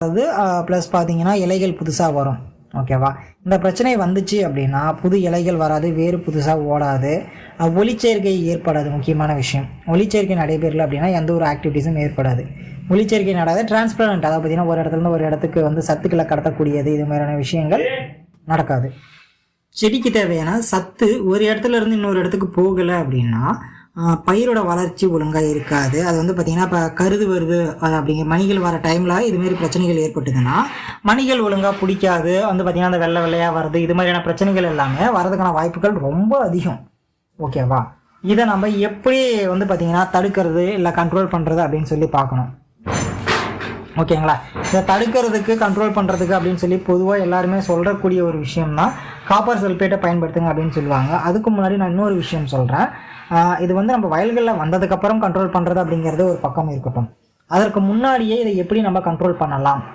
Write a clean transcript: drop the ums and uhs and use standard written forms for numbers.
அதாவது ப்ளஸ் பார்த்தீங்கன்னா இலைகள் புதுசாக வரும். ஓகேவா? இந்த பிரச்சனை வந்துச்சு அப்படின்னா புது இலைகள் வராது, வேறு புதுசாக ஓடாது, ஒளிச்சேர்க்கை ஏற்படாது. முக்கியமான விஷயம், ஒளிச்சேர்க்கை நடைபெறல அப்படின்னா எந்த ஒரு ஆக்டிவிட்டீஸும் ஏற்படாது. ஒளிச்சேர்க்கை நடாத டிரான்ஸ்பரண்ட், அதாவது பார்த்தீங்கன்னா ஒரு இடத்துலேருந்து ஒரு இடத்துக்கு வந்து சத்துக்களை கடத்தக்கூடியது, இது மாதிரியான விஷயங்கள் நடக்காது. செடிக்கு தேவையான சத்து ஒரு இடத்துல இருந்து இன்னொரு இடத்துக்கு போகலை அப்படின்னா பயிரோட வளர்ச்சி ஒழுங்காக இருக்காது. அது வந்து பார்த்திங்கன்னா இப்போ கருது வருது அப்படிங்கிற மணிகள் வர டைமில் இதுமாரி பிரச்சனைகள் ஏற்பட்டுதுன்னா மணிகள் ஒழுங்காக பிடிக்காது, வந்து பார்த்திங்கன்னா அந்த வெள்ளை வெள்ளையாக வருது, இது மாதிரியான பிரச்சனைகள் எல்லாமே வரதுக்கான வாய்ப்புகள் ரொம்ப அதிகம். ஓகேவா? இதை நம்ம எப்படி வந்து பார்த்திங்கன்னா தடுக்கிறது இல்லை கண்ட்ரோல் பண்ணுறது அப்படின்னு சொல்லி பார்க்கணும். ஓகேங்களா? இதை தடுக்கிறதுக்கு கண்ட்ரோல் பண்ணுறதுக்கு அப்படின்னு சொல்லி பொதுவாக எல்லாருமே சொல்கிறக்கூடிய ஒரு விஷயம்னா காப்பர் சல்ஃபேட்டை பயன்படுத்துங்க அப்படின்னு சொல்லுவாங்க. அதுக்கு முன்னாடி நான் இன்னொரு விஷயம் சொல்கிறேன். இது வந்து நம்ம வயல்களில் வந்ததுக்கப்புறம் கண்ட்ரோல் பண்ணுறது அப்படிங்கிறது ஒரு பக்கம் இருக்கட்டும். அதற்கு முன்னாடியே இதை எப்படி நம்ம கண்ட்ரோல் பண்ணலாம்